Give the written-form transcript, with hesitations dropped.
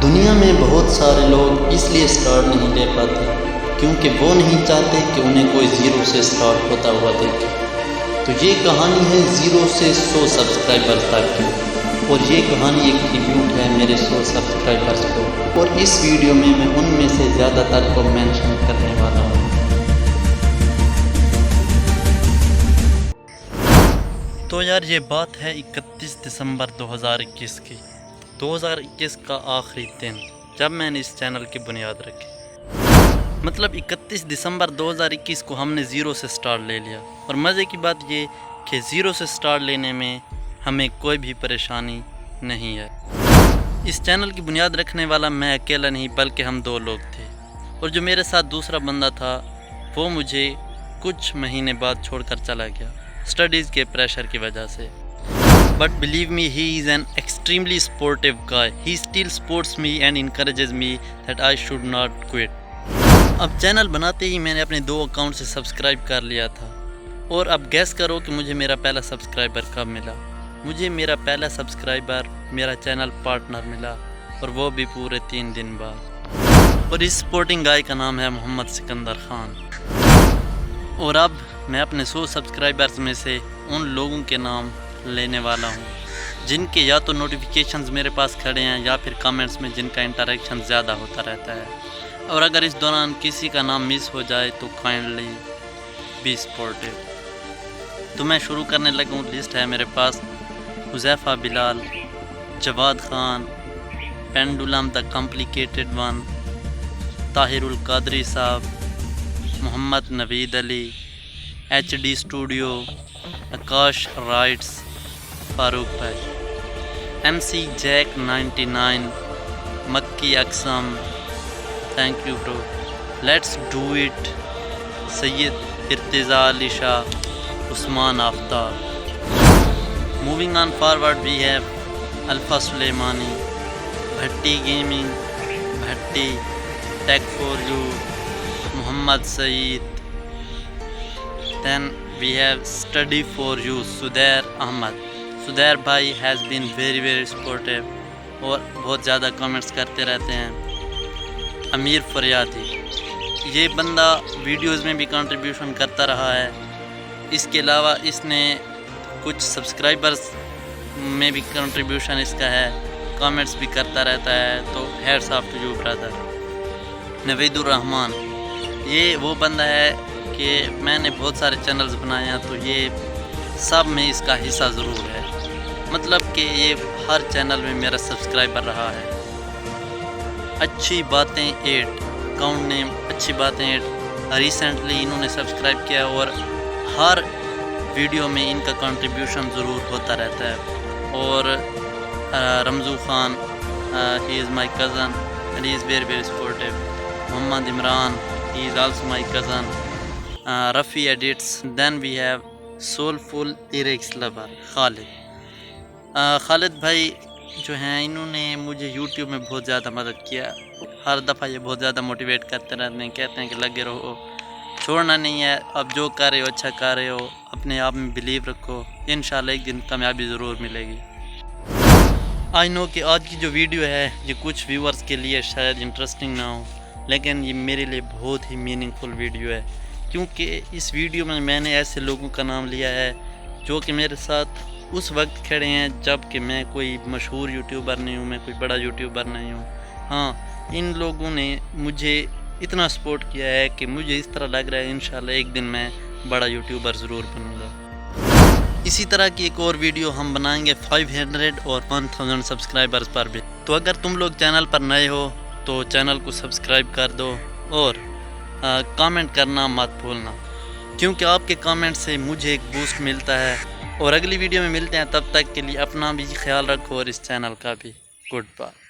دنیا میں بہت سارے لوگ اس لیے سٹارٹ نہیں لے پاتے کیونکہ وہ نہیں چاہتے کہ انہیں کوئی زیرو سے سٹارٹ ہوتا ہوا دیکھے۔ تو یہ کہانی ہے 0 سے 100 سبسکرائبرز تک کی، اور یہ کہانی ایک ٹریبیوٹ ہے میرے 100 سبسکرائبرز کو، اور اس ویڈیو میں ان میں سے زیادہ تر کو مینشن کرنے والا ہوں۔ تو یار یہ بات ہے 31 دسمبر 2021 کی، 2021 کا آخری دن جب میں نے اس چینل کی بنیاد رکھی۔ مطلب 31 دسمبر 2021 کو ہم نے 0 سے سٹارٹ لے لیا، اور مزے کی بات یہ کہ 0 سے سٹارٹ لینے میں ہمیں کوئی بھی پریشانی نہیں ہے۔ اس چینل کی بنیاد رکھنے والا میں اکیلا نہیں بلکہ ہم 2 لوگ تھے، اور جو میرے ساتھ دوسرا بندہ تھا وہ مجھے کچھ مہینے بعد چھوڑ کر چلا گیا اسٹڈیز کے پریشر کی وجہ سے۔ But believe me, he is an extremely sportive guy. He still supports me and encourages me that I should not quit. اب چینل بناتے ہی میں نے اپنے 2 اکاؤنٹ سے سبسکرائب کر لیا تھا، اور اب گیس کرو کہ مجھے میرا پہلا سبسکرائبر کب ملا۔ مجھے میرا پہلا سبسکرائبر میرا چینل پارٹنر ملا، اور وہ بھی پورے 3 دن بعد، اور اس سپورٹنگ گائے کا نام ہے محمد سکندر خان۔ اور اب میں اپنے 100 سبسکرائبرز میں سے ان لوگوں کے نام لینے والا ہوں جن کے یا تو نوٹیفیکیشنز میرے پاس کھڑے ہیں یا پھر کامنٹس میں جن کا انٹریکشن زیادہ ہوتا رہتا ہے، اور اگر اس دوران کسی کا نام مس ہو جائے تو کائنڈلی بی سپورٹیو۔ تو میں شروع کرنے لگا ہوں۔ لسٹ ہے میرے پاس: Huzaifa Bilal, Jawad Khan, pendulum the complicated one, Tahir al-Qadri Sahib, Muhammad Naveed Ali, HD studio, Akash writes, Farooq بھائی، MC جیک 99، مکی اقسم، thank you bro, let's do it, Syed Irtiza Ali Shah, Usman Aftab. Moving on forward we have alpha Sulemani, Bhatti gaming, Bhatti, tech for you, Muhammad Saeed. Then we have study for you Sudair Ahmed. Sudair بھائی has been very very supportive اور بہت زیادہ comments کرتے رہتے ہیں۔ امیر فریادی، یہ بندہ ویڈیوز میں بھی کنٹریبیوشن کرتا رہا ہے، اس کے علاوہ اس نے کچھ سبسکرائبرز میں بھی کنٹریبیوشن اس کا ہے، کامنٹس بھی کرتا رہتا ہے، تو ہیٹس آف ٹو یو برادر۔ نوید الرحمان، یہ وہ بندہ ہے کہ میں نے بہت سارے چینلز بنائے ہیں تو یہ سب میں اس کا حصہ ضرور ہے، مطلب کہ یہ ہر چینل میں میرا سبسکرائبر رہا ہے۔ اچھی باتیں 8، اکاؤنٹ نیم اچھی باتیں 8، ریسنٹلی انہوں نے سبسکرائب کیا، اور ہر ویڈیو میں ان کا کنٹریبیوشن ضرور ہوتا رہتا ہے۔ اور Ramzu Khan, he is my cousin and he is very very supportive. Muhammad Imran, he is also my cousin. Rafi edits. Then we have soulful lyrics lore, Khalid بھائی جو ہیں انہوں نے مجھے یوٹیوب میں بہت زیادہ مدد کیا، ہر دفعہ یہ بہت زیادہ موٹیویٹ کرتے رہتے ہیں، کہتے ہیں کہ لگے رہو، چھوڑنا نہیں ہے، اب جو کر رہے ہو اچھا کر رہے ہو، اپنے آپ میں بلیو رکھو، انشاءاللہ ایک دن کامیابی ضرور ملے گی۔ آئی نو کہ آج کی جو ویڈیو ہے یہ کچھ ویورز کے لیے شاید انٹرسٹنگ نہ ہو، لیکن یہ میرے لیے بہت ہی میننگ فل ویڈیو ہے، کیونکہ اس ویڈیو میں نے ایسے لوگوں کا نام لیا ہے جو کہ میرے ساتھ اس وقت کھڑے ہیں جب کہ میں کوئی مشہور یوٹیوبر نہیں ہوں، میں کوئی بڑا یوٹیوبر نہیں ہوں۔ ہاں، ان لوگوں نے مجھے اتنا سپورٹ کیا ہے کہ مجھے اس طرح لگ رہا ہے انشاءاللہ ایک دن میں بڑا یوٹیوبر ضرور بنوں گا۔ اسی طرح کی ایک اور ویڈیو ہم بنائیں گے 500 اور 1000 سبسکرائبرز پر بھی، تو اگر تم لوگ چینل پر نئے ہو تو چینل کو سبسکرائب کر دو، اور کامنٹ کرنا مت بھولنا، کیونکہ آپ کے کامنٹ سے مجھے ایک بوسٹ ملتا ہے۔ اور اگلی ویڈیو میں ملتے ہیں، تب تک کے لیے اپنا بھی خیال رکھو اور اس چینل کا بھی۔ Good bye.